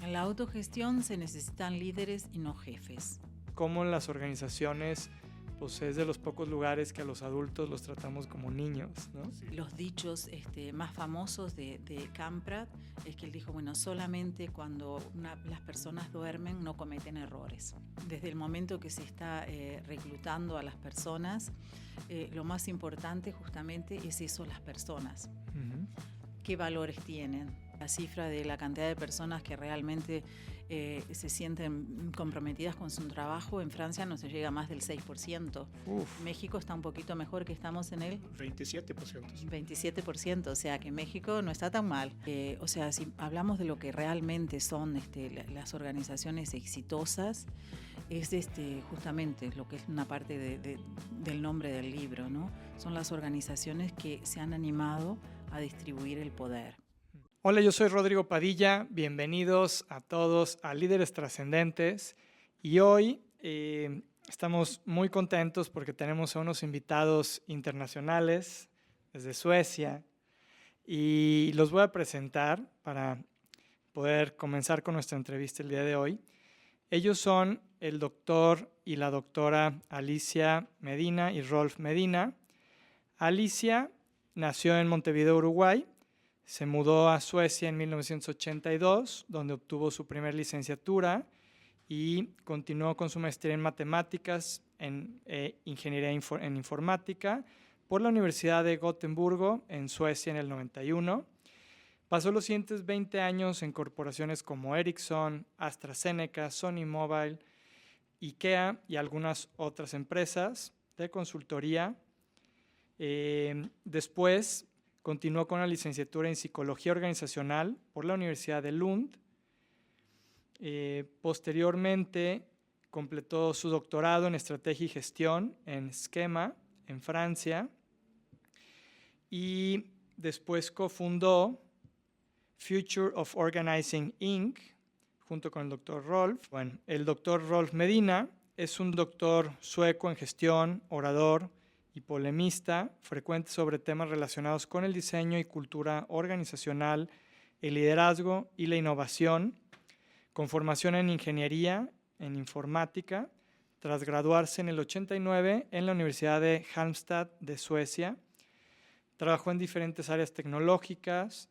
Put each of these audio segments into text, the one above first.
En la autogestión se necesitan líderes y no jefes. Cómo en las organizaciones pues es de los pocos lugares que a los adultos los tratamos como niños, ¿no? Sí. Los dichos más famosos de Kamprad es que él dijo, bueno, solamente cuando las personas duermen no cometen errores. Desde el momento que se está reclutando a las personas, lo más importante justamente es eso, las personas. Uh-huh. ¿Qué valores tienen? La cifra de la cantidad de personas que realmente se sienten comprometidas con su trabajo en Francia no se llega a más del 6%. Uf. México está un poquito mejor, que estamos en el 27%. 27%, o sea que México no está tan mal. O sea, si hablamos de lo que realmente son las organizaciones exitosas, es justamente lo que es una parte del nombre del libro, ¿no? Son las organizaciones que se han animado a distribuir el poder. Hola, yo soy Rodrigo Padilla, bienvenidos a todos a Líderes Trascendentes y hoy estamos muy contentos porque tenemos a unos invitados internacionales desde Suecia y los voy a presentar para poder comenzar con nuestra entrevista el día de hoy. Ellos son el doctor y la doctora Alicia Medina y Rolf Medina. Alicia nació en Montevideo, Uruguay. Se mudó a Suecia en 1982, donde obtuvo su primera licenciatura y continuó con su maestría en matemáticas, en ingeniería en informática, por la Universidad de Gotemburgo, en Suecia, en el 91. Pasó los siguientes 20 años en corporaciones como Ericsson, AstraZeneca, Sony Mobile, IKEA y algunas otras empresas de consultoría. Después continuó con la licenciatura en Psicología Organizacional por la Universidad de Lund. Posteriormente completó su doctorado en Estrategia y Gestión en Schema, en Francia. Y después cofundó Future of Organizing Inc., junto con el doctor Rolf. Bueno, el doctor Rolf Medina es un doctor sueco en gestión, orador y polemista, frecuente sobre temas relacionados con el diseño y cultura organizacional, el liderazgo y la innovación, con formación en ingeniería, en informática, tras graduarse en el 89 en la Universidad de Halmstad de Suecia. Trabajó en diferentes áreas tecnológicas.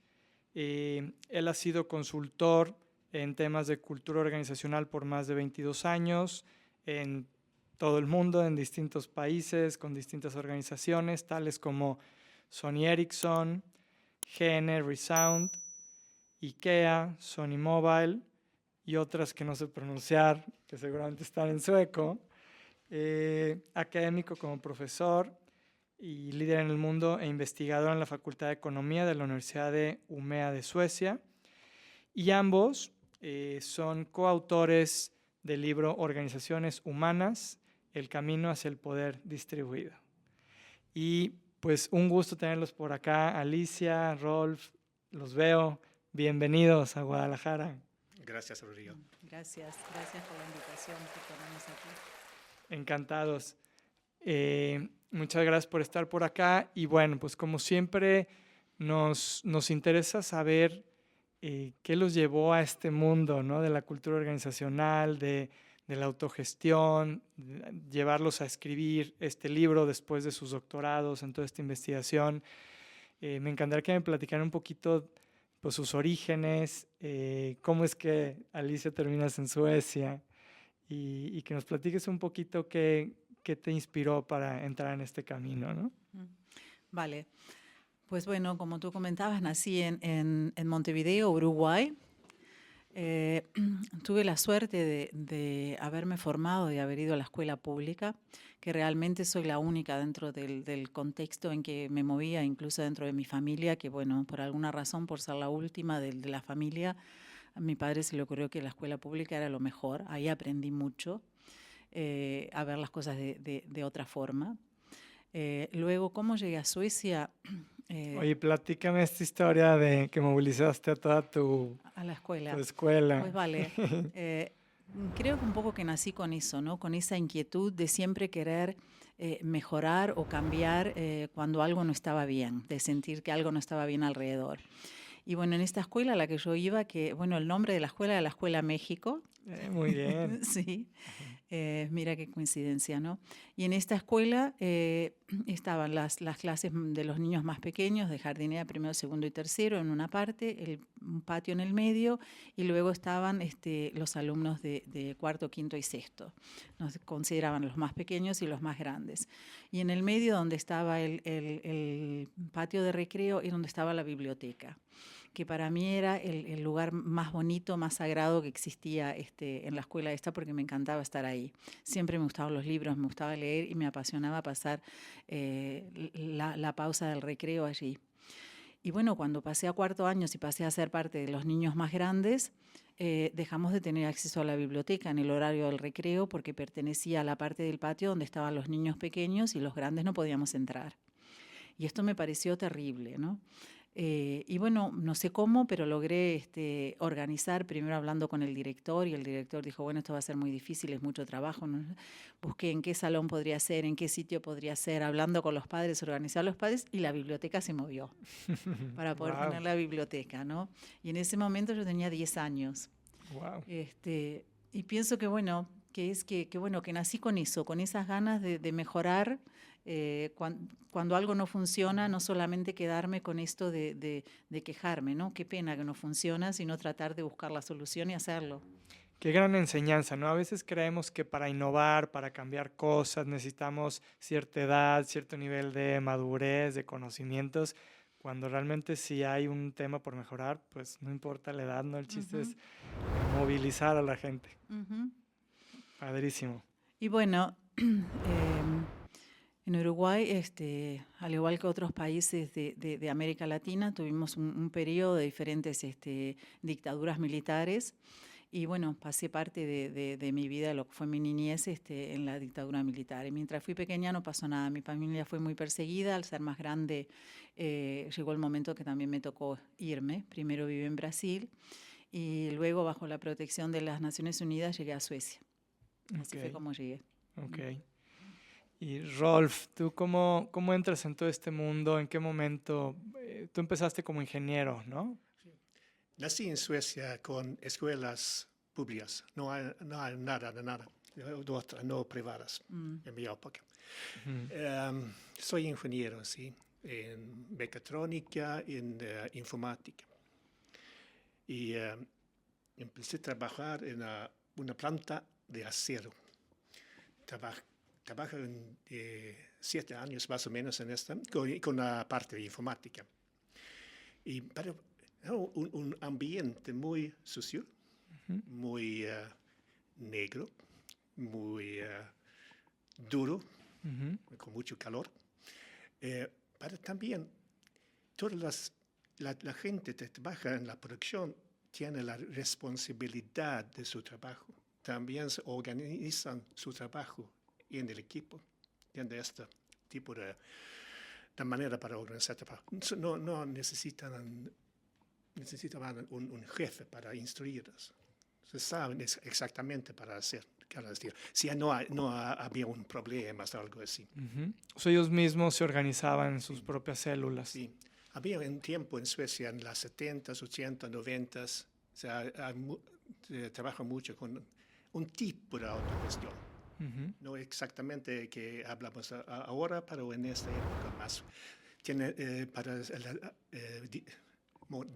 Él ha sido consultor en temas de cultura organizacional por más de 22 años, en todo el mundo, en distintos países, con distintas organizaciones, tales como Sony Ericsson, GN Resound, IKEA, Sony Mobile y otras que no sé pronunciar, que seguramente están en sueco. Académico como profesor y líder en el mundo e investigador en la Facultad de Economía de la Universidad de Umeå de Suecia. Y ambos son coautores del libro Organizaciones Humanas, el camino hacia el poder distribuido. Y pues un gusto tenerlos por acá. Alicia, Rolf, los veo. Bienvenidos a Guadalajara. Gracias, Rodrigo. Gracias por la invitación que tenemos aquí. Encantados. Muchas gracias por estar por acá. Y bueno, pues como siempre nos interesa saber qué los llevó a este mundo, ¿no? De la cultura organizacional, de la autogestión, llevarlos a escribir este libro después de sus doctorados en toda esta investigación. Me encantaría que me platicaran un poquito pues, sus orígenes, cómo es que Alicia terminas en Suecia y que nos platiques un poquito qué te inspiró para entrar en este camino, ¿no? Vale. Pues bueno, como tú comentabas, nací en Montevideo, Uruguay. Tuve la suerte de haberme formado y haber ido a la escuela pública, que realmente soy la única dentro del contexto en que me movía, incluso dentro de mi familia, que bueno, por alguna razón, por ser la última de la familia, a mi padre se le ocurrió que la escuela pública era lo mejor. Ahí aprendí mucho a ver las cosas de otra forma. Luego, ¿cómo llegué a Suecia? Oye, platícame esta historia de que movilizaste a toda tu escuela. Pues vale. Creo que un poco que nací con eso, ¿no? Con esa inquietud de siempre querer mejorar o cambiar cuando algo no estaba bien, de sentir que algo no estaba bien alrededor. Y bueno, en esta escuela a la que yo iba, que bueno, el nombre de la escuela era la Escuela México. Muy bien. Sí, mira qué coincidencia, ¿no? Y en esta escuela estaban las clases de los niños más pequeños, de jardinera, primero, segundo y tercero, en una parte, un patio en el medio, y luego estaban los alumnos de cuarto, quinto y sexto. Nos consideraban los más pequeños y los más grandes. Y en el medio, donde estaba el patio de recreo, y donde estaba la biblioteca, que para mí era el lugar más bonito, más sagrado que existía en la escuela esta, porque me encantaba estar ahí. Siempre me gustaban los libros, me gustaba leer y me apasionaba pasar la pausa del recreo allí. Y bueno, cuando pasé a cuarto año y pasé a ser parte de los niños más grandes, dejamos de tener acceso a la biblioteca en el horario del recreo porque pertenecía a la parte del patio donde estaban los niños pequeños y los grandes no podíamos entrar. Y esto me pareció terrible, ¿no? Y bueno, no sé cómo, pero logré organizar, primero hablando con el director, y el director dijo, bueno, esto va a ser muy difícil, es mucho trabajo. ¿No? Busqué en qué salón podría ser, en qué sitio podría ser, hablando con los padres, organizar a los padres, y la biblioteca se movió para poder Wow. tener la biblioteca, ¿no? Y en ese momento yo tenía 10 años. Wow. Y pienso que, bueno, que nací con eso, con esas ganas de mejorar. Cuando algo no funciona, no solamente quedarme con esto de quejarme, ¿no? Qué pena que no funciona, sino tratar de buscar la solución y hacerlo. Qué gran enseñanza, ¿no? A veces creemos que para innovar, para cambiar cosas, necesitamos cierta edad, cierto nivel de madurez, de conocimientos, cuando realmente si hay un tema por mejorar, pues no importa la edad, ¿no? El chiste es movilizar a la gente. Padrísimo. Y bueno, en Uruguay, al igual que otros países de América Latina, tuvimos un periodo de diferentes dictaduras militares. Y bueno, pasé parte de mi vida, lo que fue mi niñez, en la dictadura militar. Y mientras fui pequeña no pasó nada. Mi familia fue muy perseguida. Al ser más grande, llegó el momento que también me tocó irme. Primero viví en Brasil y luego, bajo la protección de las Naciones Unidas, llegué a Suecia. Así fue como llegué. Ok. Y Rolf, ¿tú cómo entras en todo este mundo? ¿En qué momento? Tú empezaste como ingeniero, ¿no? Nací en Suecia con escuelas públicas, no hay nada, no privadas en mi época. Soy ingeniero, sí, en mecatrónica, en informática. Y empecé a trabajar en una planta de acero. Trabajo en 7 años más o menos en esta, con la parte de informática. Pero un ambiente muy sucio, muy negro, muy duro, con mucho calor. Pero también la gente que trabaja en la producción tiene la responsabilidad de su trabajo. También se organizan su trabajo en el equipo. Tiene este tipo de manera para organizar el trabajo. No necesitaban un jefe para instruirlos. Se saben exactamente para hacer cada día. Si no había un problema o algo así. O sea, ellos mismos se organizaban en sus propias células. Sí. Había un tiempo en Suecia, en las 70s, 80s, 90s, se trabaja mucho con un tipo de autogestión. No exactamente que hablamos ahora, pero en esta época más. Tiene para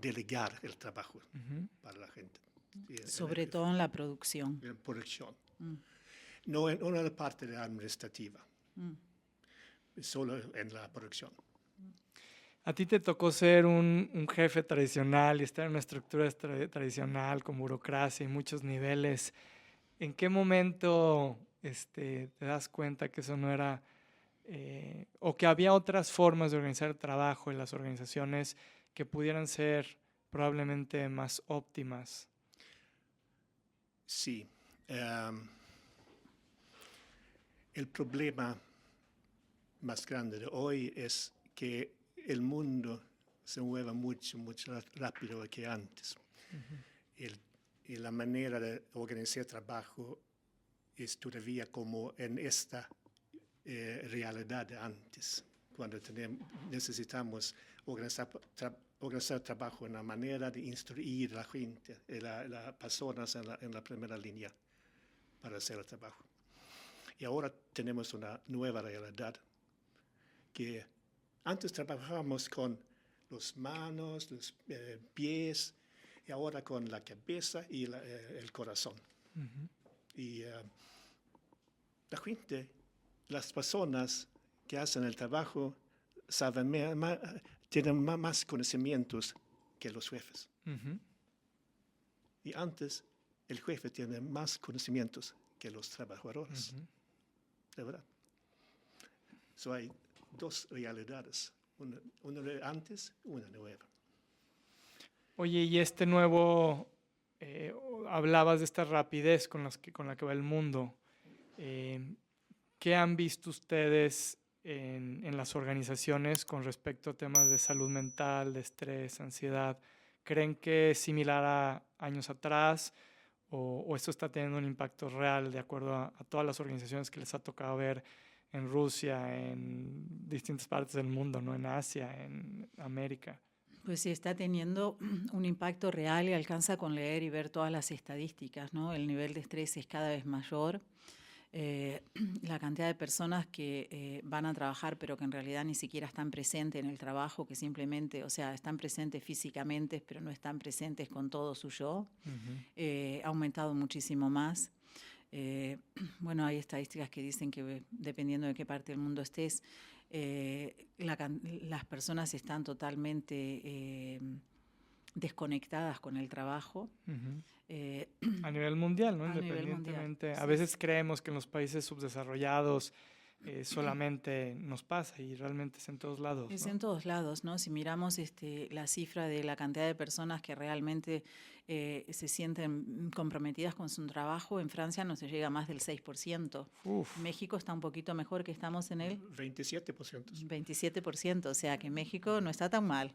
delegar el trabajo para la gente. Sobre todo en la producción. En la producción. No en la parte administrativa, solo en la producción. A ti te tocó ser un jefe tradicional y estar en una estructura tradicional con burocracia y muchos niveles. ¿En qué momento te das cuenta que eso no era, o que había otras formas de organizar el trabajo en las organizaciones que pudieran ser probablemente más óptimas? Sí. El problema más grande de hoy es que el mundo se mueve mucho rápido que antes. Y la manera de organizar trabajo es todavía como en esta realidad de antes, cuando necesitamos organizar trabajo en una manera de instruir a la gente, las personas en la primera línea para hacer el trabajo. Y ahora tenemos una nueva realidad, que antes trabajábamos con las manos, los pies, y ahora con la cabeza y el corazón. Y la gente, las personas que hacen el trabajo, tienen más conocimientos que los jefes. Y antes, el jefe tiene más conocimientos que los trabajadores. De verdad. Hay dos realidades, una antes y una nueva. Oye, y este nuevo, hablabas de esta rapidez con la que va el mundo. ¿Qué han visto ustedes en las organizaciones con respecto a temas de salud mental, de estrés, ansiedad? ¿Creen que es similar a años atrás o esto está teniendo un impacto real de acuerdo a todas las organizaciones que les ha tocado ver en Rusia, en distintas partes del mundo, ¿no? En Asia, en América? Pues sí, está teniendo un impacto real y alcanza con leer y ver todas las estadísticas, ¿no? El nivel de estrés es cada vez mayor. La cantidad de personas que van a trabajar pero que en realidad ni siquiera están presentes en el trabajo, que simplemente, o sea, están presentes físicamente pero no están presentes con todo su yo, ha aumentado muchísimo más. Bueno, hay estadísticas que dicen que dependiendo de qué parte del mundo estés, las personas están totalmente desconectadas con el trabajo. A nivel mundial, ¿no? A nivel Independientemente. mundial, A veces creemos que en los países subdesarrollados solamente nos pasa y realmente es en todos lados, Es ¿no? en todos lados, ¿no? Si miramos la cifra de la cantidad de personas que realmente se sienten comprometidas con su trabajo, en Francia no se llega a más del 6%. Uf. México está un poquito mejor, que estamos en el 27%. 27%, o sea que México no está tan mal.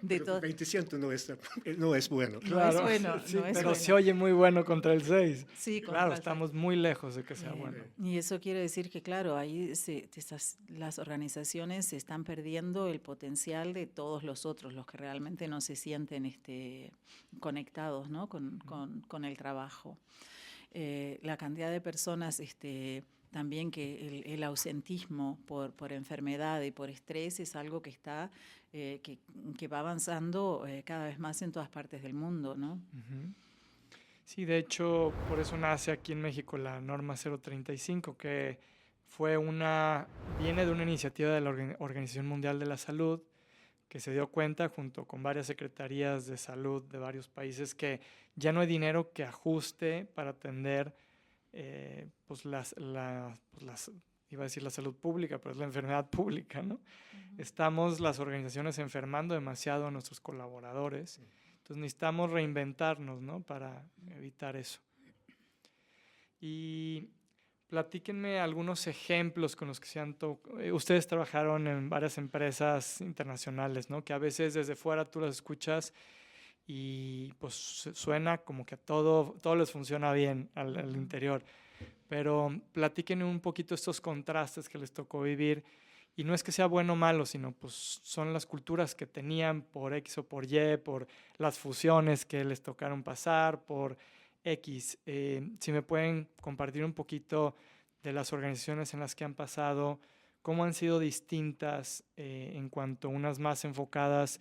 Pero 27 no es bueno. Claro, no es bueno, sí, no es pero bueno. se oye muy bueno contra el 6. Sí, Claro, contra el estamos muy lejos de que sea bueno. Y eso quiere decir que, claro, ahí las organizaciones se están perdiendo el potencial de todos los otros, los que realmente no se sienten conectados, ¿no? con el trabajo. La cantidad de personas también que el ausentismo por enfermedad y por estrés es algo que está que va avanzando cada vez más en todas partes del mundo, ¿no? Sí, de hecho, por eso nace aquí en México la norma 035, que viene de una iniciativa de la Organización Mundial de la Salud, que se dio cuenta junto con varias secretarías de salud de varios países que ya no hay dinero que ajuste para atender iba a decir la salud pública, pero es la enfermedad pública, ¿no? Estamos las organizaciones enfermando demasiado a nuestros colaboradores. Entonces necesitamos reinventarnos, ¿no? Para evitar eso. Y platíquenme algunos ejemplos con los que ustedes trabajaron en varias empresas internacionales, ¿no? Que a veces desde fuera tú las escuchas y pues suena como que todo les funciona bien al interior. Pero platíquenme un poquito estos contrastes que les tocó vivir. Y no es que sea bueno o malo, sino pues son las culturas que tenían por X o por Y, por las fusiones que les tocaron pasar, por X. Si me pueden compartir un poquito de las organizaciones en las que han pasado, cómo han sido distintas en cuanto a unas más enfocadas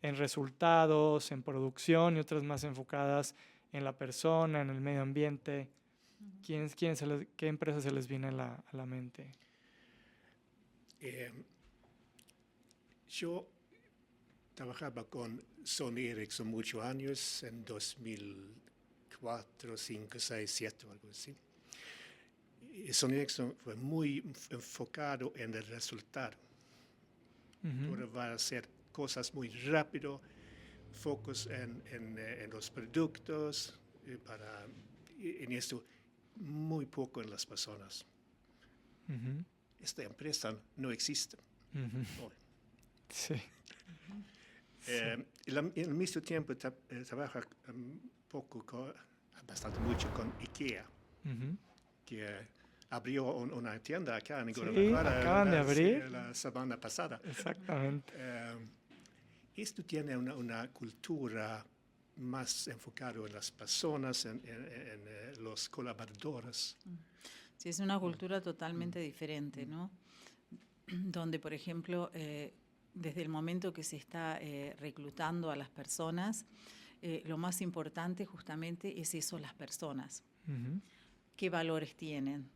en resultados, en producción y otras más enfocadas en la persona, en el medio ambiente. ¿Qué empresa se les viene a la mente? Yo trabajaba con Sony Ericsson muchos años, en 2004, 5, 6, 7 o algo así. Y Sony Ericsson fue muy enfocado en el resultado. Va a hacer cosas muy rápido, focus en los productos, en esto muy poco en las personas. Esta empresa no existe hoy. Sí. Al mismo tiempo trabaja bastante mucho con IKEA, que abrió una tienda acá en Sí, Guadalajara. acaban de abrir. La semana pasada. Exactamente. Esto tiene una cultura más enfocada en las personas, en los colaboradores. Sí, es una cultura totalmente diferente, ¿no? Donde, por ejemplo, desde el momento que se está reclutando a las personas, lo más importante justamente es eso, las personas. Ujú. ¿Qué valores tienen?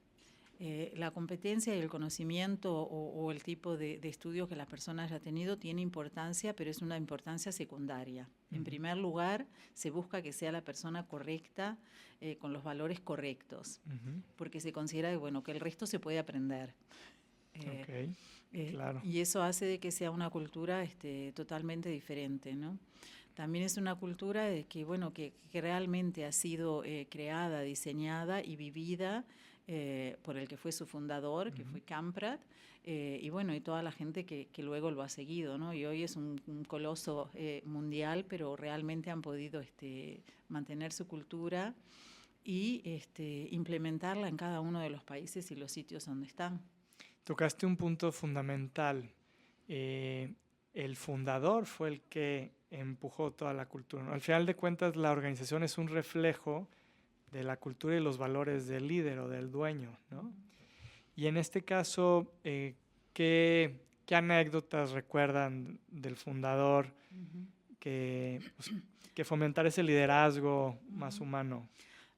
La competencia y el conocimiento o el tipo de estudio que la persona haya tenido tiene importancia, pero es una importancia secundaria. En primer lugar, se busca que sea la persona correcta, con los valores correctos, porque se considera que, bueno, que el resto se puede aprender. Claro. Y eso hace de que sea una cultura totalmente diferente, ¿no? También es una cultura que, bueno, que realmente ha sido creada, diseñada y vivida por el que fue su fundador, que fue Kamprad, y bueno, y toda la gente que luego lo ha seguido, ¿no? Y hoy es un coloso mundial, pero realmente han podido mantener su cultura y implementarla en cada uno de los países y los sitios donde están. Tocaste un punto fundamental. El fundador fue el que empujó toda la cultura, ¿no? Al final de cuentas, la organización es un reflejo de la cultura y los valores del líder o del dueño, ¿no? Y en este caso, ¿qué anécdotas recuerdan del fundador que fomentara ese liderazgo más humano?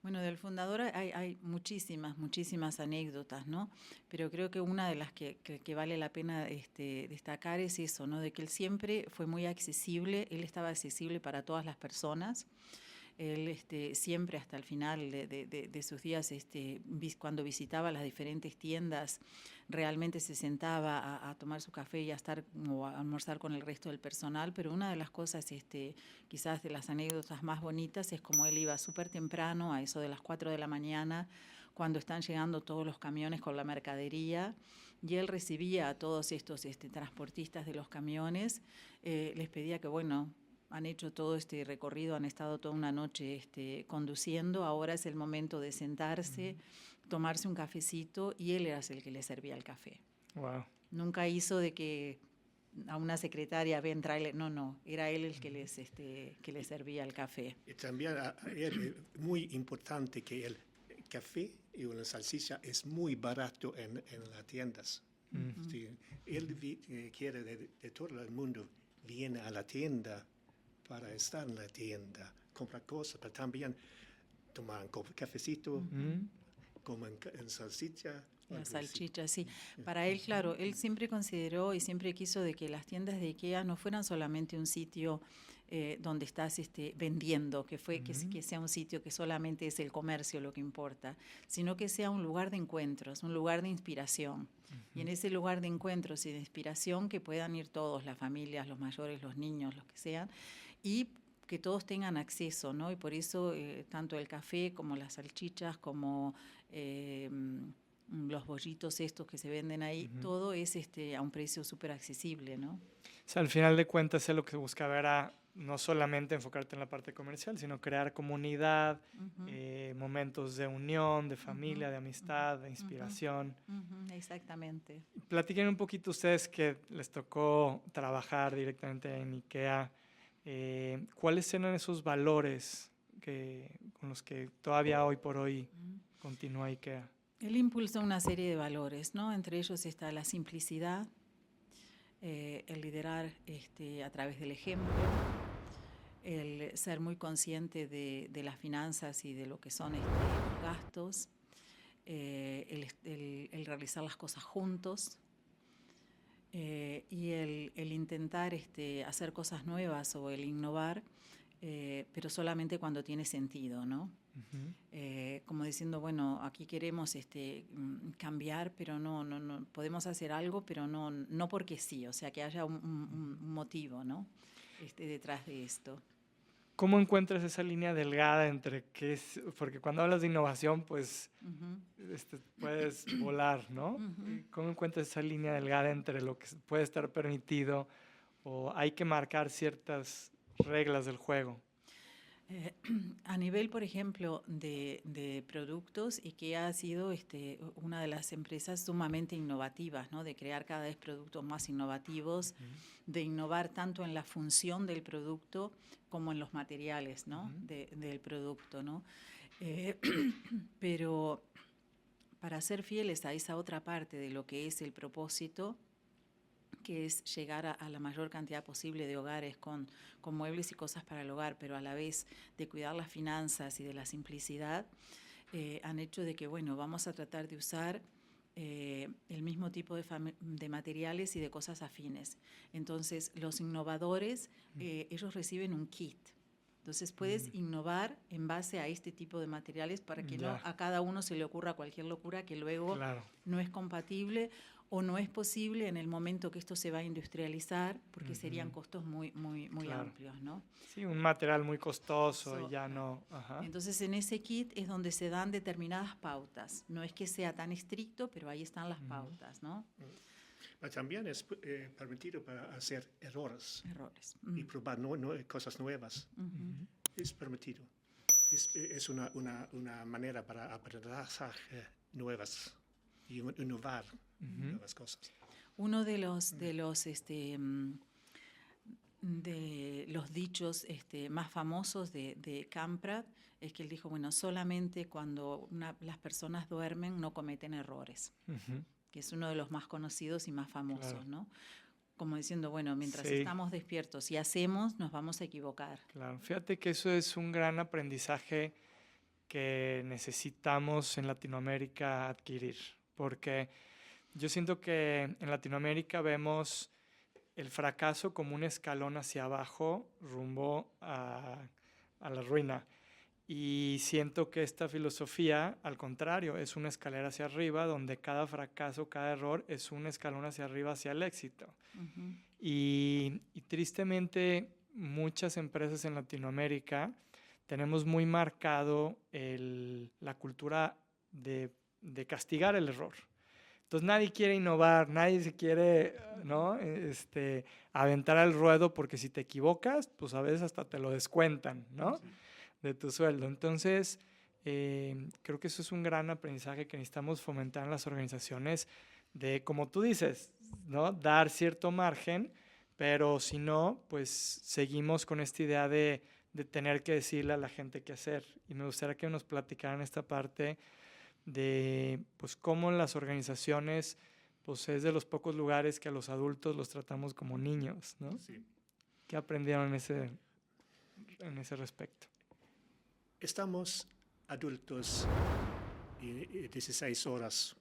Bueno, del fundador hay muchísimas anécdotas, ¿no? Pero creo que una de las que vale la pena destacar es eso, ¿no? De que él siempre fue muy accesible, él estaba accesible para todas las personas. Él siempre hasta el final de sus días, cuando visitaba las diferentes tiendas, realmente se sentaba a tomar su café y a estar o a almorzar con el resto del personal, pero una de las cosas, quizás de las anécdotas más bonitas, es como él iba súper temprano, a eso de las 4 de la mañana, cuando están llegando todos los camiones con la mercadería, y él recibía a todos estos transportistas de los camiones, les pedía que, bueno, han hecho todo este recorrido, han estado toda una noche conduciendo, ahora es el momento de sentarse, tomarse un cafecito, y él era el que le servía el café. Wow. Nunca hizo de que a una secretaria ven, tráele, no, era él el que les servía el café. Y también es muy importante que el café y una salchicha es muy barato en las tiendas. Sí, él quiere de todo el mundo viene a la tienda para estar en la tienda, comprar cosas, pero también tomar un cafecito, comer en salchicha. La salchicha, sí. Para él, claro, él siempre consideró y siempre quiso de que las tiendas de IKEA no fueran solamente un sitio donde estás vendiendo, que sea un sitio que solamente es el comercio lo que importa, sino que sea un lugar de encuentros, un lugar de inspiración. Y en ese lugar de encuentros y de inspiración que puedan ir todos, las familias, los mayores, los niños, los que sean, y que todos tengan acceso, ¿no? Y por eso tanto el café como las salchichas, como los bollitos estos que se venden ahí, todo es a un precio súper accesible, ¿no? O sea, al final de cuentas, lo que buscaba era no solamente enfocarte en la parte comercial, sino crear comunidad, momentos de unión, de familia, de amistad, de inspiración. Exactamente. Platiquen un poquito ustedes que les tocó trabajar directamente en IKEA. ¿Cuáles eran esos valores con los que todavía hoy por hoy continúa IKEA? Él impulsa una serie de valores, ¿no? Entre ellos está la simplicidad, el liderar a través del ejemplo, el ser muy consciente de las finanzas y de lo que son los gastos, el realizar las cosas juntos, y el intentar hacer cosas nuevas o el innovar, pero solamente cuando tiene sentido, ¿no? Como diciendo, bueno, aquí queremos cambiar, pero no podemos hacer algo, pero no porque sí, o sea, que haya un motivo, ¿no? Detrás de esto. ¿Cómo encuentras esa línea delgada entre qué es? Porque cuando hablas de innovación, pues puedes volar, ¿no? ¿Cómo encuentras esa línea delgada entre lo que puede estar permitido o hay que marcar ciertas reglas del juego? A nivel, por ejemplo, de productos, IKEA ha sido una de las empresas sumamente innovativas, ¿no? De crear cada vez productos más innovativos, de innovar tanto en la función del producto como en los materiales, ¿no? Del producto, ¿no? Pero para ser fieles a esa otra parte de lo que es el propósito, que es llegar a la mayor cantidad posible de hogares con muebles y cosas para el hogar, pero a la vez de cuidar las finanzas y de la simplicidad, han hecho de que, bueno, vamos a tratar de usar el mismo tipo de materiales y de cosas afines. Entonces, los innovadores, ellos reciben un kit. Entonces, puedes innovar en base a este tipo de materiales para que no a cada uno se le ocurra cualquier locura que luego no es compatible o no es posible en el momento que esto se va a industrializar, porque serían costos muy amplios, ¿no? Sí, un material muy costoso y ya no. Ajá. Entonces, en ese kit es donde se dan determinadas pautas. No es que sea tan estricto, pero ahí están las pautas, ¿no? Pero también es permitido para hacer errores. Y Mm. probar cosas nuevas. Es permitido. Es una manera para aprendizaje nuevas y innovar nuevas cosas. Uno de los dichos más famosos de Camprad es que él dijo, bueno, solamente cuando las personas duermen no cometen errores, que es uno de los más conocidos y más famosos, ¿no? Como diciendo, bueno, mientras estamos despiertos y hacemos, nos vamos a equivocar. Claro, fíjate que eso es un gran aprendizaje que necesitamos en Latinoamérica adquirir, porque yo siento que en Latinoamérica vemos el fracaso como un escalón hacia abajo rumbo a la ruina. Y siento que esta filosofía, al contrario, es una escalera hacia arriba, donde cada fracaso, cada error es un escalón hacia arriba, hacia el éxito. Y tristemente, muchas empresas en Latinoamérica tenemos muy marcado la cultura de castigar el error. Entonces nadie quiere innovar, nadie se quiere, ¿no? Aventar al ruedo, porque si te equivocas, pues a veces hasta te lo descuentan, ¿no? Sí. De tu sueldo. Entonces, creo que eso es un gran aprendizaje que necesitamos fomentar en las organizaciones, de, como tú dices, ¿no? Dar cierto margen, pero si no, pues seguimos con esta idea de tener que decirle a la gente qué hacer. Y me gustaría que nos platicaran esta parte de pues cómo en las organizaciones pues es de los pocos lugares que a los adultos los tratamos como niños, ¿no? Sí. ¿Qué aprendieron en ese respecto? Estamos adultos y 16 horas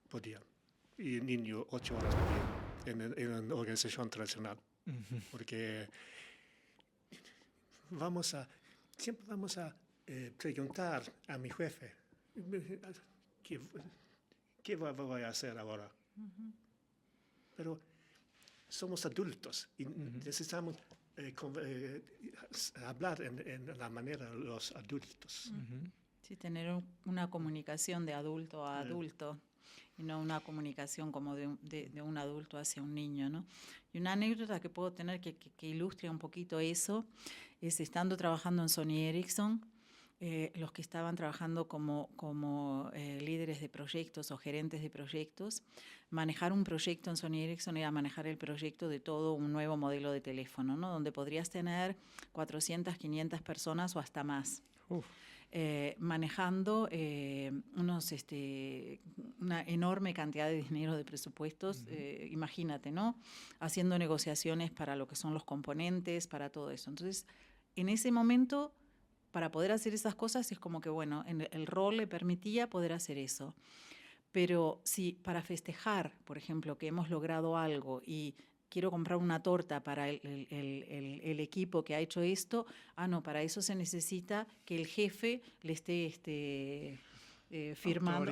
por día y niño 8 horas por día en una organización tradicional. Porque siempre vamos a preguntar a mi jefe, ¿qué voy a hacer ahora? Pero somos adultos y necesitamos hablar en la manera de los adultos. Sí, tener una comunicación de adulto a adulto y no una comunicación como de un adulto hacia un niño, ¿no? Y una anécdota que puedo tener que ilustre un poquito eso es estando trabajando en Sony Ericsson. Los que estaban trabajando como líderes de proyectos o gerentes de proyectos, manejar un proyecto en Sony Ericsson era manejar el proyecto de todo un nuevo modelo de teléfono, ¿no? Donde podrías tener 400, 500 personas o hasta más. Manejando una enorme cantidad de dinero de presupuestos, imagínate, ¿no? Haciendo negociaciones para lo que son los componentes, para todo eso. Entonces, en ese momento, para poder hacer esas cosas, es como que, bueno, el rol le permitía poder hacer eso. Pero si para festejar, por ejemplo, que hemos logrado algo y quiero comprar una torta para el equipo que ha hecho esto, no, para eso se necesita que el jefe le esté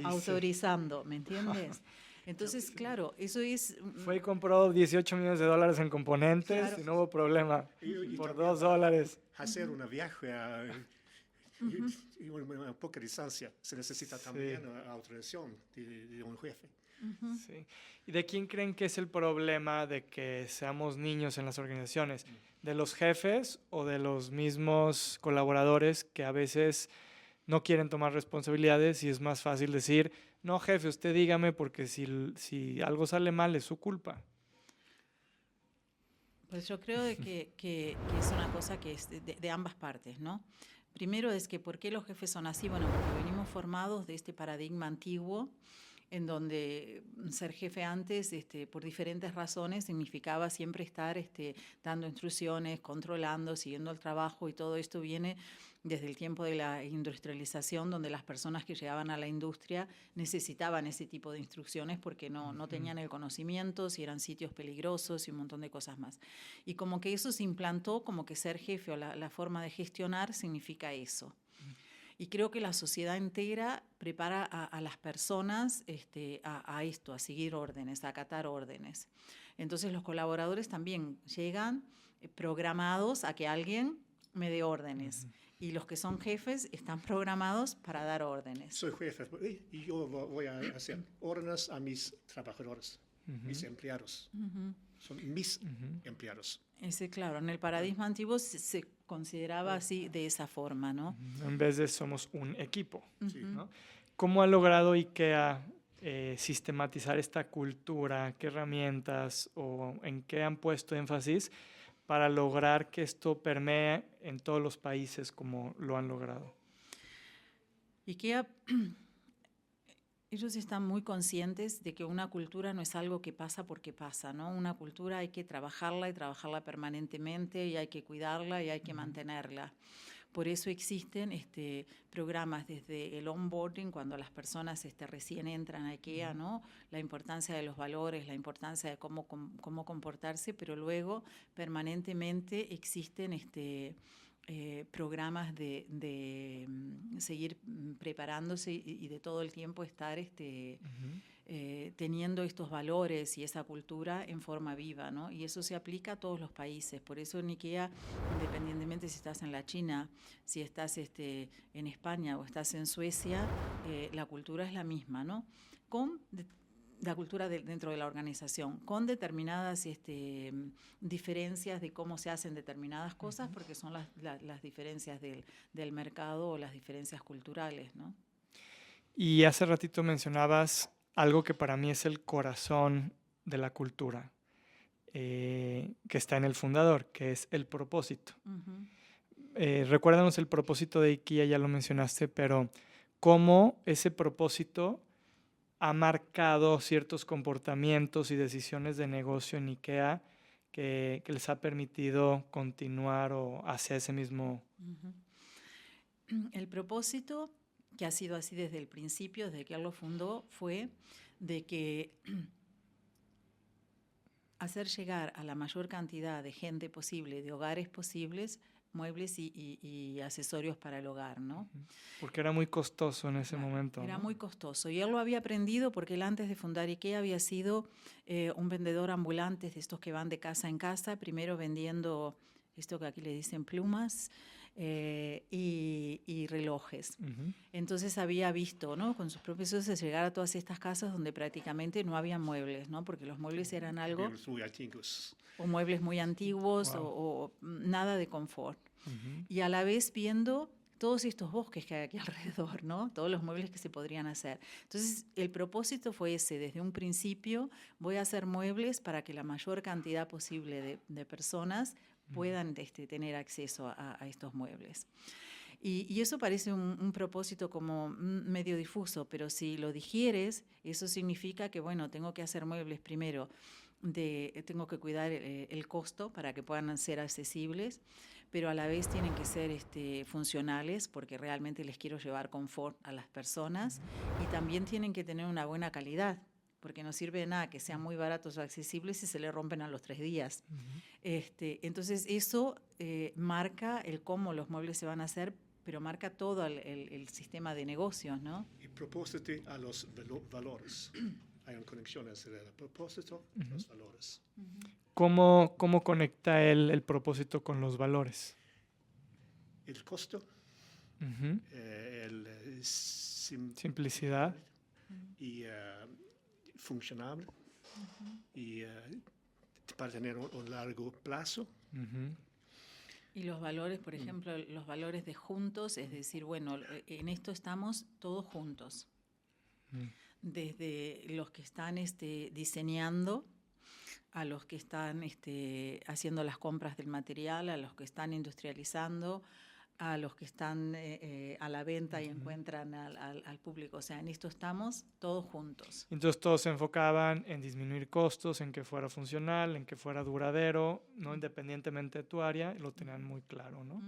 autorizando, ¿me entiendes? Entonces, claro, eso es... Fue y compró $18 millones en componentes, claro, y no hubo problema. Por $2. Hacer un viaje y una poca distancia se necesita también autorización de un jefe. Ujú. Sí. ¿Y de quién creen que es el problema de que seamos niños en las organizaciones? ¿De los jefes o de los mismos colaboradores que a veces no quieren tomar responsabilidades y es más fácil decir, no, jefe, usted dígame porque si algo sale mal es su culpa? Pues yo creo de que es una cosa que es de ambas partes, ¿no? Primero es que ¿por qué los jefes son así? Bueno, porque venimos formados de este paradigma antiguo en donde ser jefe antes, por diferentes razones, significaba siempre estar dando instrucciones, controlando, siguiendo el trabajo, y todo esto viene desde el tiempo de la industrialización, donde las personas que llegaban a la industria necesitaban ese tipo de instrucciones porque no tenían el conocimiento, si eran sitios peligrosos y un montón de cosas más. Y como que eso se implantó, como que ser jefe o la forma de gestionar significa eso. Y creo que la sociedad entera prepara a las personas a esto, a seguir órdenes, a acatar órdenes. Entonces los colaboradores también llegan programados a que alguien me dé órdenes. Y los que son jefes están programados para dar órdenes. Soy jefe y yo voy a hacer órdenes a mis trabajadores, mis empleados. Son mis empleados. Ese, claro, en el paradigma antiguo se consideraba así, de esa forma, ¿no? En vez de somos un equipo. Sí. ¿No? ¿Cómo ha logrado IKEA sistematizar esta cultura? ¿Qué herramientas o en qué han puesto énfasis para lograr que esto permee en todos los países como lo han logrado? IKEA, ellos están muy conscientes de que una cultura no es algo que pasa porque pasa, ¿no? Una cultura hay que trabajarla y trabajarla permanentemente, y hay que cuidarla y hay que mantenerla. Por eso existen programas desde el onboarding, cuando las personas recién entran a IKEA, ¿no? La importancia de los valores, la importancia de cómo comportarse, pero luego permanentemente existen programas de seguir preparándose y de todo el tiempo estar teniendo estos valores y esa cultura en forma viva, ¿no? Y eso se aplica a todos los países. Por eso en IKEA, independientemente si estás en la China, si estás en España o estás en Suecia, la cultura es la misma, ¿no? Con la cultura dentro de la organización, con determinadas diferencias de cómo se hacen determinadas cosas, porque son las diferencias del mercado o las diferencias culturales, ¿no? Y hace ratito mencionabas algo que para mí es el corazón de la cultura, que está en el fundador, que es el propósito. Recuérdanos el propósito de IKEA, ya lo mencionaste, pero cómo ese propósito ha marcado ciertos comportamientos y decisiones de negocio en IKEA que les ha permitido continuar o hacia ese mismo. El propósito, que ha sido así desde el principio, desde que él lo fundó, fue de que hacer llegar a la mayor cantidad de gente posible, de hogares posibles, muebles y accesorios para el hogar, ¿no? Porque era muy costoso en ese Claro, momento. era ¿no? muy costoso. Y él lo había aprendido porque él, antes de fundar IKEA, había sido un vendedor ambulante, de estos que van de casa en casa, primero vendiendo esto que aquí le dicen plumas y relojes. Entonces había visto, ¿no?, con sus propios ojos, llegar a todas estas casas donde prácticamente no había muebles, ¿no? Porque los muebles eran algo, Muy antiguos. o muebles muy antiguos, Wow. o nada de confort. Y a la vez viendo todos estos bosques que hay aquí alrededor, ¿no? Todos los muebles que se podrían hacer. Entonces, el propósito fue ese. Desde un principio, voy a hacer muebles para que la mayor cantidad posible de personas puedan tener acceso a estos muebles. Y eso parece un propósito como medio difuso, pero si lo digieres, eso significa que, bueno, tengo que hacer muebles primero, tengo que cuidar el costo para que puedan ser accesibles, pero a la vez tienen que ser funcionales, porque realmente les quiero llevar confort a las personas, y también tienen que tener una buena calidad, porque no sirve de nada que sean muy baratos o accesibles si se le rompen a los 3 días. Entonces eso marca el cómo los muebles se van a hacer, pero marca todo el sistema de negocios, ¿no? Y propósito a los valores. Hay una conexión entre el propósito y los valores. ¿Cómo conecta el propósito con los valores? El costo, Simplicidad. y funcionable y para tener un largo plazo. Y los valores, por ejemplo, los valores de juntos, es decir, bueno, en esto estamos todos juntos. Desde los que están diseñando, a los que están haciendo las compras del material, a los que están industrializando, a los que están a la venta y encuentran al público. O sea, en esto estamos todos juntos. Entonces todos se enfocaban en disminuir costos, en que fuera funcional, en que fuera duradero, ¿no? Independientemente de tu área, lo tenían muy claro, ¿no?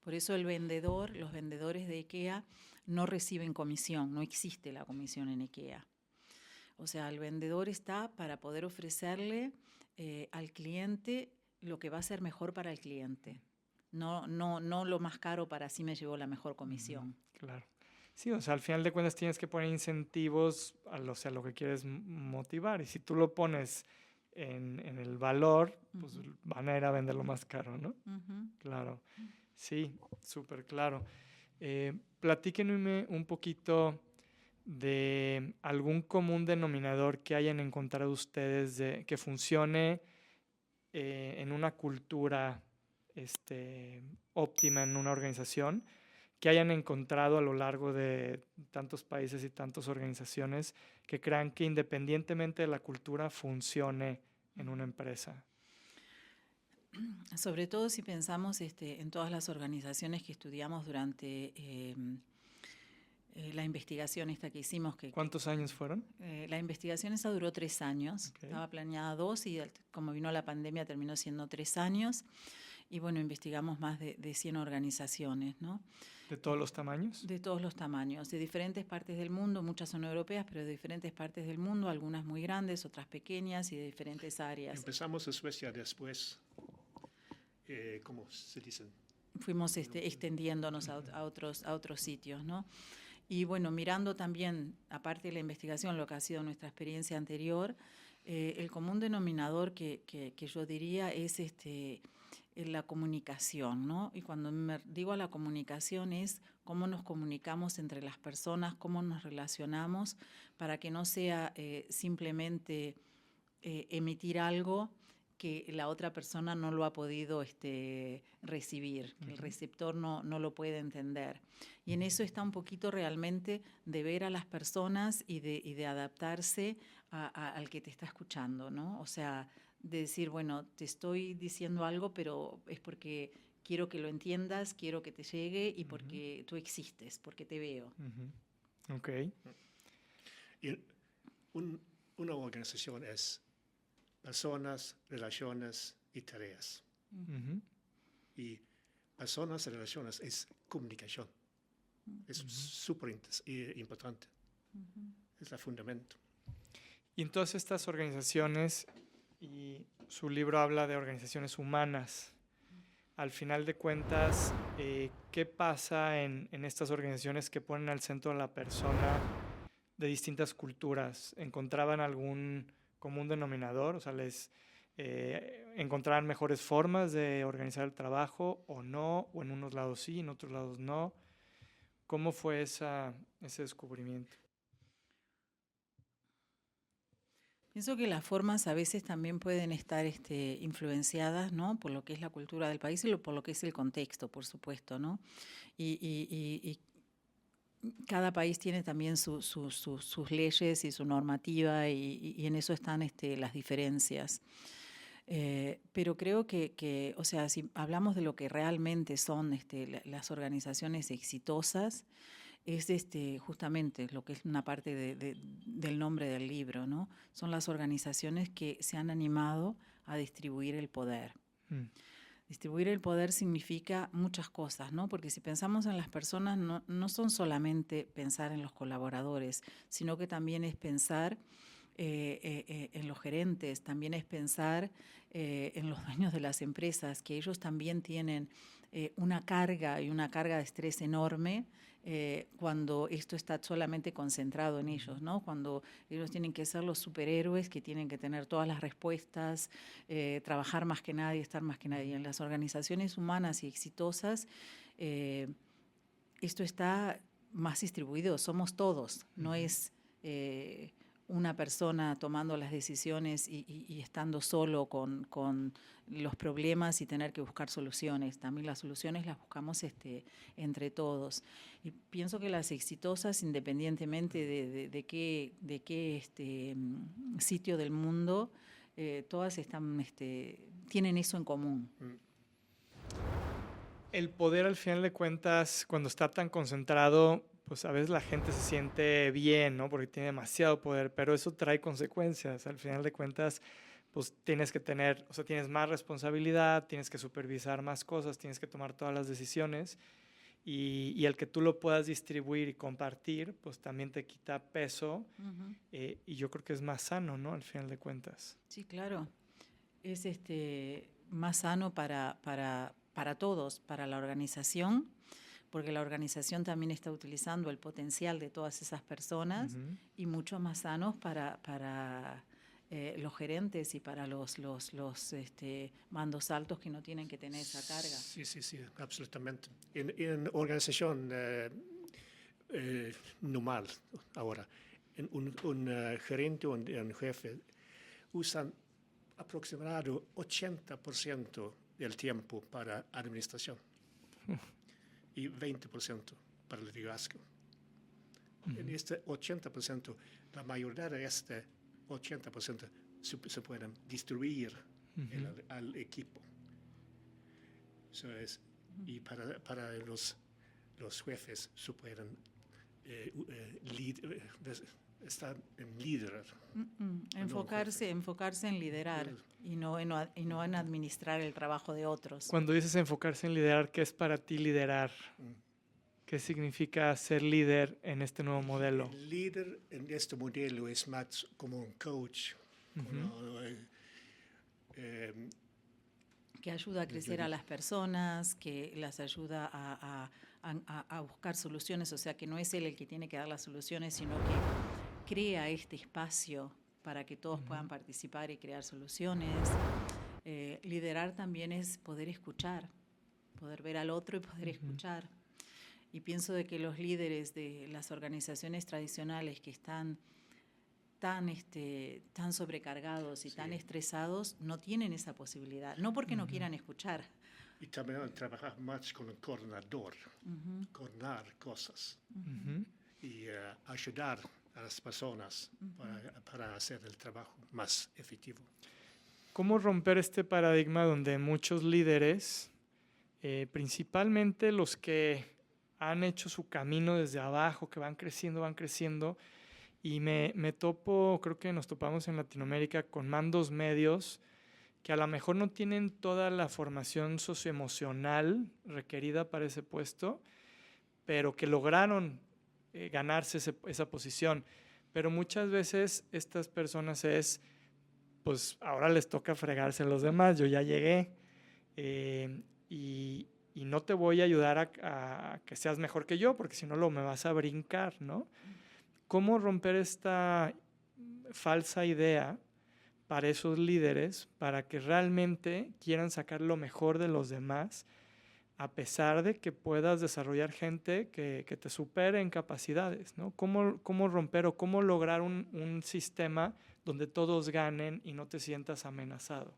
Por eso los vendedores de IKEA no reciben comisión, no existe la comisión en IKEA. O sea, el vendedor está para poder ofrecerle al cliente lo que va a ser mejor para el cliente. No lo más caro para así me llevó la mejor comisión. Claro. Sí, o sea, al final de cuentas tienes que poner incentivos a lo que quieres motivar. Y si tú lo pones en el valor, pues van a ir a venderlo más caro, ¿no? Claro. Sí, súper claro. Platíquenme un poquito de algún común denominador que hayan encontrado ustedes que funcione en una cultura óptima en una organización, que hayan encontrado a lo largo de tantos países y tantas organizaciones que crean que independientemente de la cultura funcione en una empresa. Sobre todo si pensamos en todas las organizaciones que estudiamos durante la investigación que hicimos. ¿Cuántos años fueron? La investigación esa duró 3 años. Okay. Estaba planeada 2 y como vino la pandemia terminó siendo 3 años. Y bueno, investigamos más de 100 organizaciones, ¿no? ¿De todos los tamaños? De todos los tamaños, de diferentes partes del mundo, muchas son europeas, pero de diferentes partes del mundo, algunas muy grandes, otras pequeñas y de diferentes áreas. Empezamos en Suecia después, ¿cómo se dicen? Fuimos extendiéndonos a otros sitios, ¿no? Y bueno, mirando también, aparte de la investigación, lo que ha sido nuestra experiencia anterior, el común denominador que yo diría es la comunicación, ¿no? Y cuando me digo a la comunicación es cómo nos comunicamos entre las personas, cómo nos relacionamos, para que no sea simplemente emitir algo que la otra persona no lo ha podido recibir, que el receptor no lo puede entender. Y en eso está un poquito realmente de ver a las personas y de adaptarse al que te está escuchando, ¿no? O sea, de decir, bueno, te estoy diciendo algo, pero es porque quiero que lo entiendas, quiero que te llegue y porque tú existes, porque te veo. Ok. Y una organización es personas, relaciones y tareas. Y personas y relaciones es comunicación. Es súper importante. Es el fundamento. Y en todas estas organizaciones, y su libro habla de organizaciones humanas, al final de cuentas, ¿qué pasa en estas organizaciones que ponen al centro a la persona de distintas culturas? ¿Encontraban algún común denominador? O sea, ¿encontraban mejores formas de organizar el trabajo o no? ¿O en unos lados sí, en otros lados no? ¿Cómo fue ese descubrimiento? Pienso que las formas a veces también pueden estar influenciadas, ¿no? Por lo que es la cultura del país y por lo que es el contexto, por supuesto, ¿no? Y cada país tiene también sus leyes y su normativa y en eso están las diferencias. Pero creo que, o sea, si hablamos de lo que realmente son las organizaciones exitosas, es justamente lo que es una parte del nombre del libro, ¿no? Son las organizaciones que se han animado a distribuir el poder. Distribuir el poder significa muchas cosas, ¿no? Porque si pensamos en las personas, no son solamente pensar en los colaboradores, sino que también es pensar en los gerentes, también es pensar en los dueños de las empresas, que ellos también tienen una carga de estrés enorme cuando esto está solamente concentrado en ellos, ¿no? Cuando ellos tienen que ser los superhéroes, que tienen que tener todas las respuestas, trabajar más que nadie, estar más que nadie. En las organizaciones humanas y exitosas, esto está más distribuido, somos todos, no es una persona tomando las decisiones y estando solo con los problemas y tener que buscar soluciones. También las soluciones las buscamos entre todos. Y pienso que las exitosas, independientemente de qué sitio del mundo, todas tienen eso en común. El poder, al final de cuentas, cuando está tan concentrado, pues a veces la gente se siente bien, ¿no? Porque tiene demasiado poder, pero eso trae consecuencias. Al final de cuentas, pues tienes que tener, o sea, tienes más responsabilidad, tienes que supervisar más cosas, tienes que tomar todas las decisiones y el que tú lo puedas distribuir y compartir, pues también te quita peso y yo creo que es más sano, ¿no? Al final de cuentas. Sí, claro. Es más sano para todos, para la organización, porque la organización también está utilizando el potencial de todas esas personas y mucho más sanos para los gerentes y para los mandos altos que no tienen que tener esa carga. Sí, absolutamente. En organización normal ahora, un gerente o un jefe usan aproximadamente 80% del tiempo para administración y 20% para el liderazgo. En este 80%, la mayoría de este 80% se pueden distribuir al equipo. Y para los jefes se pueden estar en liderar. Enfocarse en liderar y no en administrar el trabajo de otros. Cuando dices enfocarse en liderar, ¿qué es para ti liderar? ¿Qué significa ser líder en este nuevo modelo? El líder en este modelo es más como un coach, que ayuda a crecer a las personas, que las ayuda a buscar soluciones, o sea, que no es él el que tiene que dar las soluciones, sino que crea este espacio para que todos puedan participar y crear soluciones. Liderar también es poder escuchar, poder ver al otro y poder escuchar. Y pienso de que los líderes de las organizaciones tradicionales que están tan sobrecargados y tan estresados no tienen esa posibilidad, no porque no quieran escuchar. Y también trabajar más con el coordinador, coordinar cosas y ayudar a las personas para hacer el trabajo más efectivo. ¿Cómo romper este paradigma donde muchos líderes, principalmente los que han hecho su camino desde abajo, que van creciendo, y me topo, creo que nos topamos en Latinoamérica con mandos medios que a lo mejor no tienen toda la formación socioemocional requerida para ese puesto, pero que lograron ganarse esa posición. Pero muchas veces estas personas pues ahora les toca fregarse a los demás, yo ya llegué y no te voy a ayudar a que seas mejor que yo, porque si no me vas a brincar, ¿no? ¿Cómo romper esta falsa idea para esos líderes, para que realmente quieran sacar lo mejor de los demás, a pesar de que puedas desarrollar gente que te supere en capacidades, ¿no? ¿Cómo romper o cómo lograr un sistema donde todos ganen y no te sientas amenazado?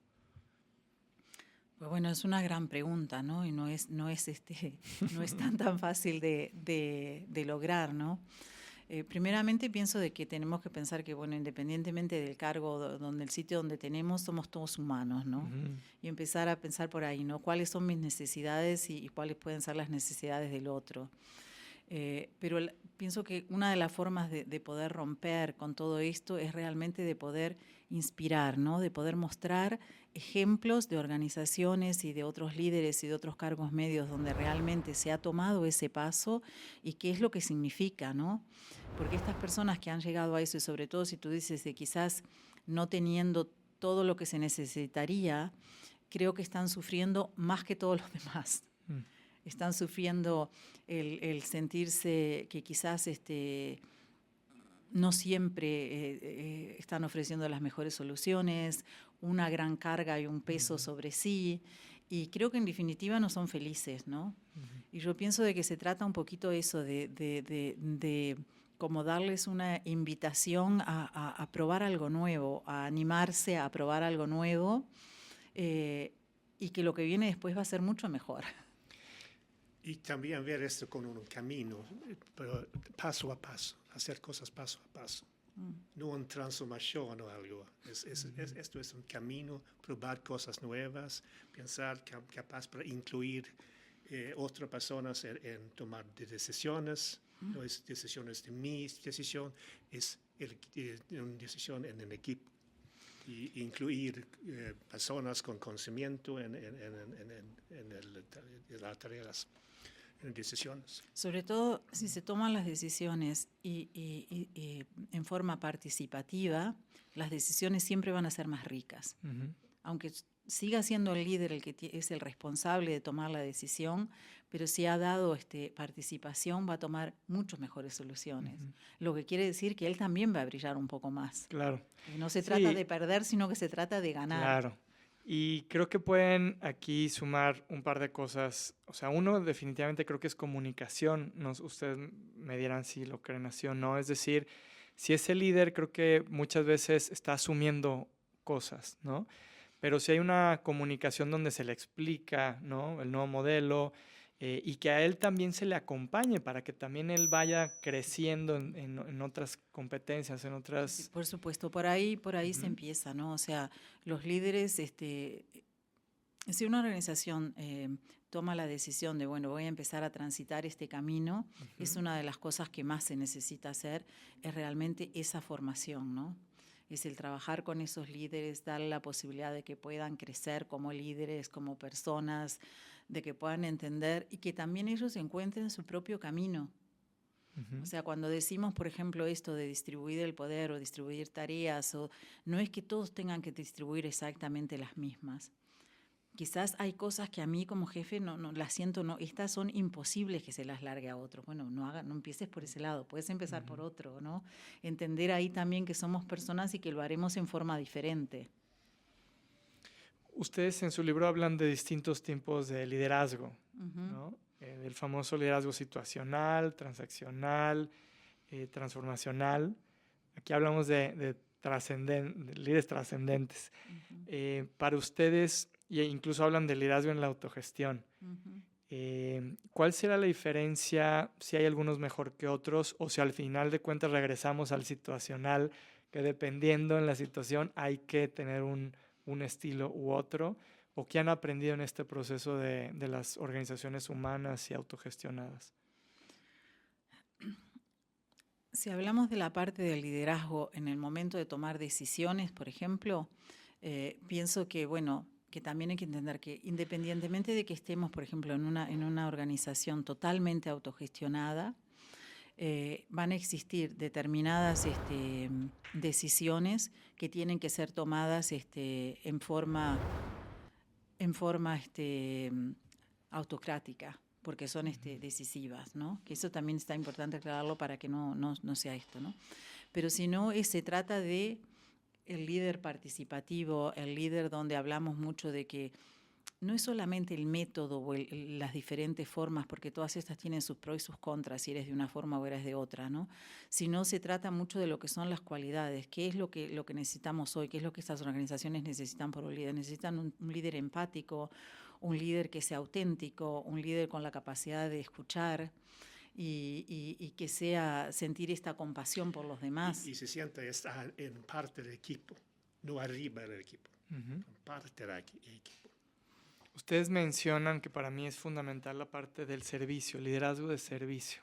Pues bueno, es una gran pregunta, ¿no? Y no es tan fácil de lograr, ¿no? Primeramente pienso de que tenemos que pensar que, bueno, independientemente del cargo, el sitio donde tenemos, somos todos humanos, ¿no? Y empezar a pensar por ahí, ¿no? ¿Cuáles son mis necesidades y cuáles pueden ser las necesidades del otro? Pero pienso que una de las formas de poder romper con todo esto es realmente de poder inspirar, ¿no? De poder mostrar ejemplos de organizaciones y de otros líderes y de otros cargos medios donde realmente se ha tomado ese paso y qué es lo que significa, ¿no? Porque estas personas que han llegado a eso, y sobre todo si tú dices de quizás no teniendo todo lo que se necesitaría, creo que están sufriendo más que todos los demás. Están sufriendo el sentirse que quizás no siempre están ofreciendo las mejores soluciones, una gran carga y un peso sobre sí, y creo que en definitiva no son felices, ¿no? Y yo pienso de que se trata un poquito eso, de como darles una invitación a probar algo nuevo, a animarse a probar algo nuevo, y que lo que viene después va a ser mucho mejor. Y también ver esto con un camino, pero paso a paso, hacer cosas paso a paso. No una transformación o algo. Esto es un camino, probar cosas nuevas, pensar capaz para incluir otras personas en tomar decisiones. No es decisiones de mi decisión, es una decisión en el equipo. Y incluir personas con conocimiento en las tareas, en decisiones. Sobre todo si se toman las decisiones y en forma participativa, las decisiones siempre van a ser más ricas. Aunque siga siendo el líder el que es el responsable de tomar la decisión, pero si ha dado participación va a tomar muchas mejores soluciones. Lo que quiere decir que él también va a brillar un poco más. Claro. Y no se trata de perder, sino que se trata de ganar. Claro. Y creo que pueden aquí sumar un par de cosas. O sea, uno definitivamente creo que es comunicación. Ustedes me dirán si lo creen así o no. Es decir, si es el líder, creo que muchas veces está asumiendo cosas, ¿no? Pero si hay una comunicación donde se le explica, ¿no?, el nuevo modelo, y que a él también se le acompañe para que también él vaya creciendo en otras competencias, en otras... Sí, por supuesto, por ahí se empieza, ¿no? O sea, los líderes, si una organización toma la decisión de, bueno, voy a empezar a transitar este camino, es una de las cosas que más se necesita hacer, es realmente esa formación, ¿no? Es el trabajar con esos líderes, darle la posibilidad de que puedan crecer como líderes, como personas, de que puedan entender y que también ellos encuentren su propio camino. O sea, cuando decimos, por ejemplo, esto de distribuir el poder o distribuir tareas, no es que todos tengan que distribuir exactamente las mismas. Quizás hay cosas que a mí como jefe no las siento, no, estas son imposibles que se las largue a otros. Bueno, no empieces por ese lado, puedes empezar por otro, ¿no? Entender ahí también que somos personas y que lo haremos en forma diferente. Ustedes en su libro hablan de distintos tipos de liderazgo, ¿no? Del famoso liderazgo situacional, transaccional, transformacional. Aquí hablamos de líderes trascendentes. Para ustedes, e incluso hablan de liderazgo en la autogestión. ¿Cuál será la diferencia, si hay algunos mejor que otros, o si al final de cuentas regresamos al situacional, que dependiendo en la situación hay que tener un estilo u otro, o qué han aprendido en este proceso de las organizaciones humanas y autogestionadas? Si hablamos de la parte del liderazgo en el momento de tomar decisiones, por ejemplo, pienso que, bueno, que también hay que entender que independientemente de que estemos, por ejemplo, en una organización totalmente autogestionada, van a existir determinadas decisiones que tienen que ser tomadas en forma autocrática, porque son decisivas, ¿no? Que eso también está importante aclararlo para que no sea esto, ¿no? Pero si no, se trata de el líder participativo, el líder donde hablamos mucho de que no es solamente el método o las diferentes formas, porque todas estas tienen sus pros y sus contras, si eres de una forma o eres de otra, ¿no? Sino se trata mucho de lo que son las cualidades, qué es lo que necesitamos hoy, qué es lo que estas organizaciones necesitan por un líder. Necesitan un líder empático, un líder que sea auténtico, un líder con la capacidad de escuchar y que sea sentir esta compasión por los demás. Y se sienta estar en parte del equipo, no arriba del equipo, en parte del equipo. Ustedes mencionan que para mí es fundamental la parte del servicio, liderazgo de servicio.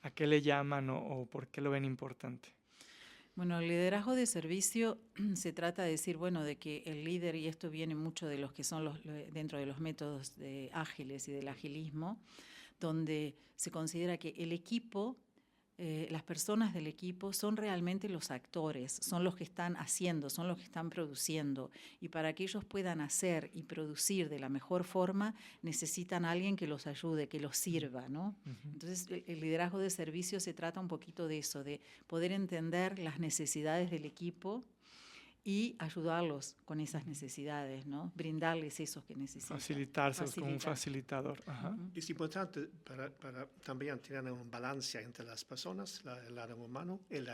¿A qué le llaman o por qué lo ven importante? Bueno, el liderazgo de servicio se trata de decir, bueno, de que el líder, y esto viene mucho de los que son dentro de los métodos ágiles y del agilismo, donde se considera que el equipo, las personas del equipo son realmente los actores, son los que están haciendo, son los que están produciendo. Y para que ellos puedan hacer y producir de la mejor forma, necesitan a alguien que los ayude, que los sirva, ¿no? Entonces, el liderazgo de servicio se trata un poquito de eso, de poder entender las necesidades del equipo y ayudarlos con esas necesidades, ¿no? Brindarles esos que necesitan. Facilitárselos como un facilitador. Ajá. Es importante para también tener un balance entre las personas, el lado humano, y el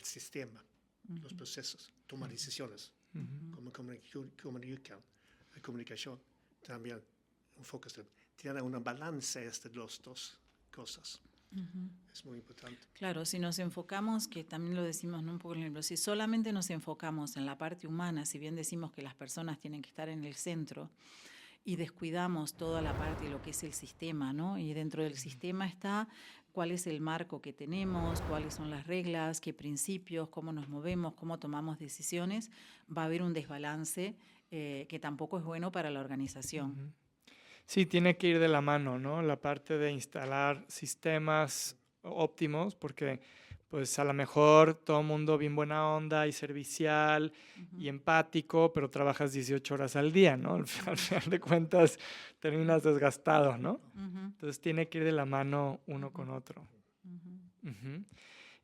sistema, los procesos, tomar decisiones, como comunicación, también enfocarse, tener una balance entre las dos cosas. Es muy importante. Claro, si nos enfocamos, que también lo decimos, ¿no? Un poco en el libro, si solamente nos enfocamos en la parte humana, si bien decimos que las personas tienen que estar en el centro y descuidamos toda la parte de lo que es el sistema, ¿no? Y dentro del sistema está cuál es el marco que tenemos, cuáles son las reglas, qué principios, cómo nos movemos, cómo tomamos decisiones, va a haber un desbalance que tampoco es bueno para la organización. Sí, tiene que ir de la mano, ¿no? La parte de instalar sistemas óptimos, porque pues a lo mejor todo el mundo bien buena onda y servicial y empático, pero trabajas 18 horas al día, ¿no? Al final de cuentas terminas desgastado, ¿no? Entonces tiene que ir de la mano uno con otro.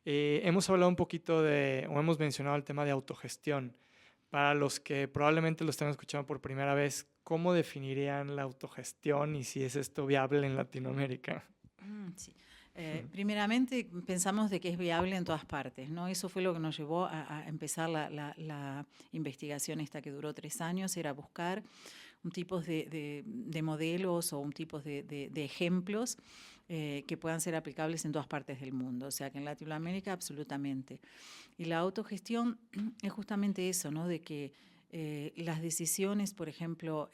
Hemos hablado un poquito o hemos mencionado el tema de autogestión. Para los que probablemente lo están escuchando por primera vez, ¿cómo definirían la autogestión y si es esto viable en Latinoamérica? Sí. Primeramente, pensamos de que es viable en todas partes, ¿no? Eso fue lo que nos llevó a empezar la investigación esta que duró 3 años, era buscar un tipo de modelos o un tipo de ejemplos que puedan ser aplicables en todas partes del mundo. O sea, que en Latinoamérica absolutamente. Y la autogestión es justamente eso, ¿no? De que las decisiones, por ejemplo,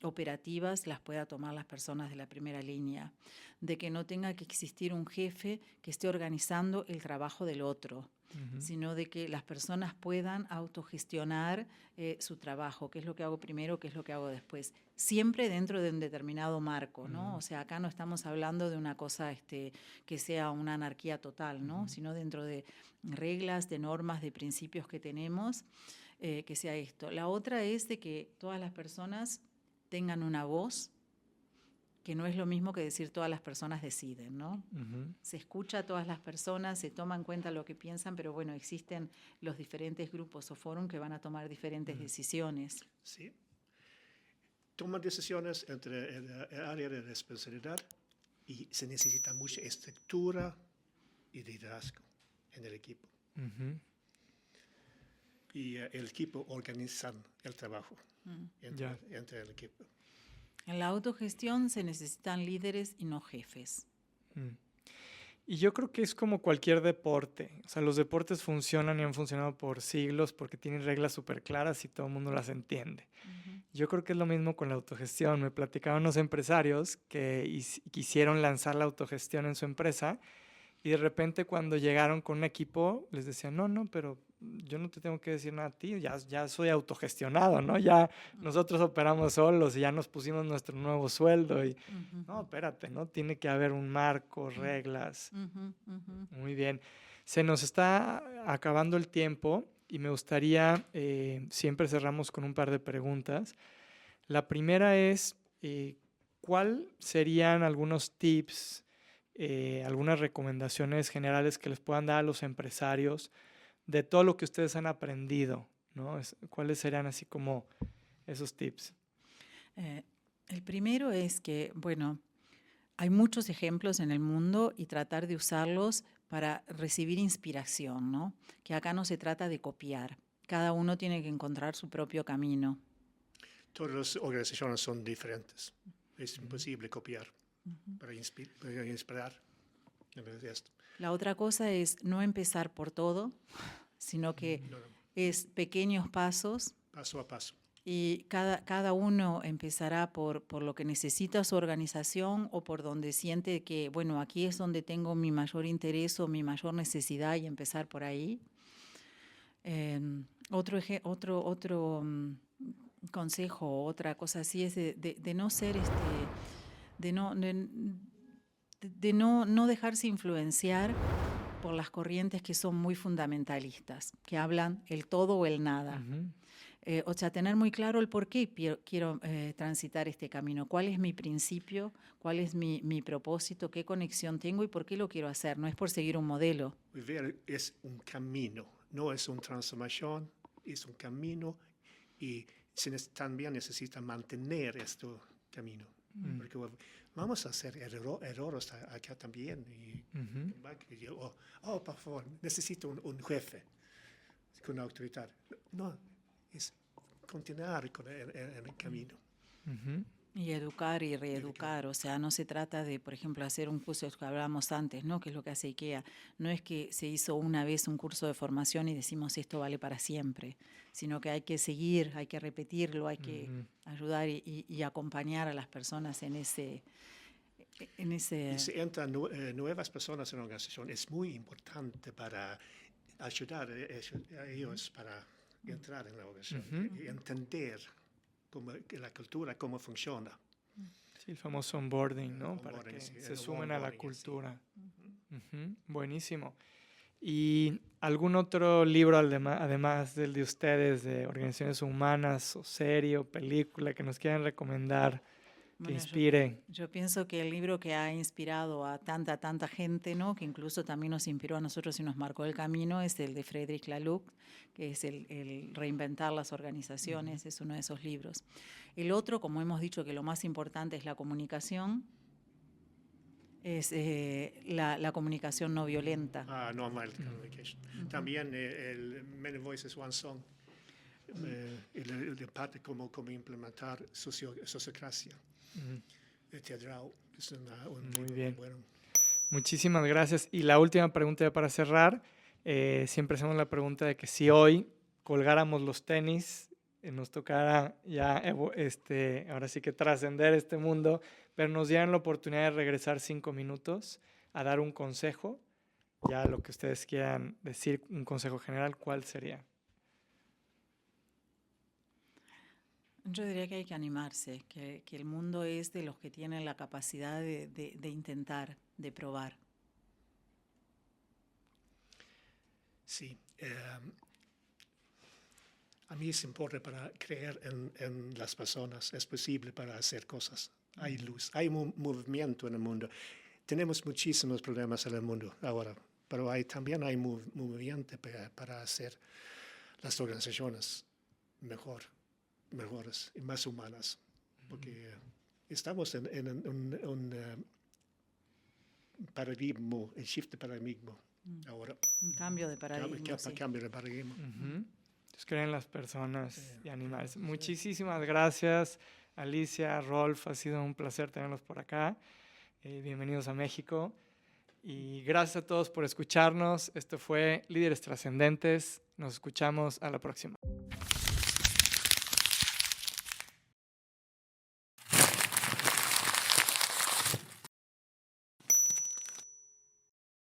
operativas las pueda tomar las personas de la primera línea, de que no tenga que existir un jefe que esté organizando el trabajo del otro, sino de que las personas puedan autogestionar su trabajo, qué es lo que hago primero, qué es lo que hago después, siempre dentro de un determinado marco, ¿no? O sea, acá no estamos hablando de una cosa que sea una anarquía total, ¿no? Sino dentro de reglas, de normas, de principios que tenemos, que sea esto. La otra es de que todas las personas tengan una voz, que no es lo mismo que decir todas las personas deciden, ¿no? Se escucha a todas las personas, se toma en cuenta lo que piensan, pero bueno, existen los diferentes grupos o foros que van a tomar diferentes decisiones. Sí. Toman decisiones entre el área de responsabilidad y se necesita mucha estructura y liderazgo en el equipo. Y el equipo organiza el trabajo entre el equipo. En la autogestión se necesitan líderes y no jefes. Y yo creo que es como cualquier deporte. O sea, los deportes funcionan y han funcionado por siglos porque tienen reglas súper claras y todo el mundo las entiende. Yo creo que es lo mismo con la autogestión. Me platicaban unos empresarios que quisieron lanzar la autogestión en su empresa y de repente cuando llegaron con un equipo les decían, no, pero yo no te tengo que decir nada a ti, ya soy autogestionado, ¿no? Ya nosotros operamos solos y ya nos pusimos nuestro nuevo sueldo y no, espérate, ¿no? Tiene que haber un marco, reglas. Muy bien. Se nos está acabando el tiempo y me gustaría, siempre cerramos con un par de preguntas. La primera es, ¿cuál serían algunos tips, algunas recomendaciones generales que les puedan dar a los empresarios de todo lo que ustedes han aprendido, ¿no? ¿Cuáles serían así como esos tips? El primero es que, bueno, hay muchos ejemplos en el mundo y tratar de usarlos para recibir inspiración, ¿no? Que acá no se trata de copiar. Cada uno tiene que encontrar su propio camino. Todas las organizaciones son diferentes. Es imposible copiar para inspirar. La otra cosa es no empezar por todo, sino que es pequeños pasos. Paso a paso. Y cada uno empezará por lo que necesita su organización o por donde siente que, bueno, aquí es donde tengo mi mayor interés o mi mayor necesidad y empezar por ahí. Otro consejo, otra cosa así es de no ser, de no dejarse influenciar por las corrientes que son muy fundamentalistas, que hablan el todo o el nada. O sea, tener muy claro el por qué quiero transitar este camino, cuál es mi principio, cuál es mi propósito, qué conexión tengo y por qué lo quiero hacer. No es por seguir un modelo. Vivir es un camino, no es una transformación, es un camino y también necesita mantener este camino. Porque vamos a hacer errores acá también. Por favor, necesito un jefe con autoridad. No, es continuar con el camino. Y educar y reeducar, o sea, no se trata de, por ejemplo, hacer un curso que hablábamos antes, ¿no? Que es lo que hace IKEA. No es que se hizo una vez un curso de formación y decimos esto vale para siempre, sino que hay que seguir, hay que repetirlo, hay que ayudar y acompañar a las personas en ese... Y si entran nuevas personas en la organización, es muy importante para ayudar a ellos para entrar en la organización y entender la cultura, cómo funciona. Sí, el famoso onboarding, ¿no? Para que se sumen a la cultura. Buenísimo. ¿Y algún otro libro, además del de ustedes, de organizaciones humanas, o serie, o película, que nos quieran recomendar, que inspire? Yo pienso que el libro que ha inspirado a tanta gente, ¿no? Que incluso también nos inspiró a nosotros y nos marcó el camino, es el de Frédéric Laloux, que es el reinventar las organizaciones, es uno de esos libros. El otro, como hemos dicho que lo más importante es la comunicación, es la comunicación no violenta. Non-violent communication. También el Many Voices, One Song, la parte cómo implementar sociocracia. Teatral, es un muy libro bien. bueno. Muchísimas gracias. Y la última pregunta ya para cerrar. Siempre hacemos la pregunta de que si hoy colgáramos los tenis, nos tocara ya, ahora sí que trascender este mundo, pero nos dieran la oportunidad de regresar 5 minutos a dar un consejo, ya lo que ustedes quieran decir, un consejo general, ¿cuál sería? Yo diría que hay que animarse, que el mundo es de los que tienen la capacidad de intentar, de probar. Sí. A mí es importante para creer en las personas. Es posible para hacer cosas. Hay luz, hay movimiento en el mundo. Tenemos muchísimos problemas en el mundo ahora, pero también hay movimiento para hacer las organizaciones mejores y más humanas. Porque estamos en un paradigma, el shift de paradigma ahora. Un cambio de paradigma. Cambio de paradigma. Entonces, creen las personas y animales. Muchísimas gracias, Alicia, Rolf. Ha sido un placer tenerlos por acá. Bienvenidos a México. Y gracias a todos por escucharnos. Esto fue Líderes Trascendentes. Nos escuchamos a la próxima.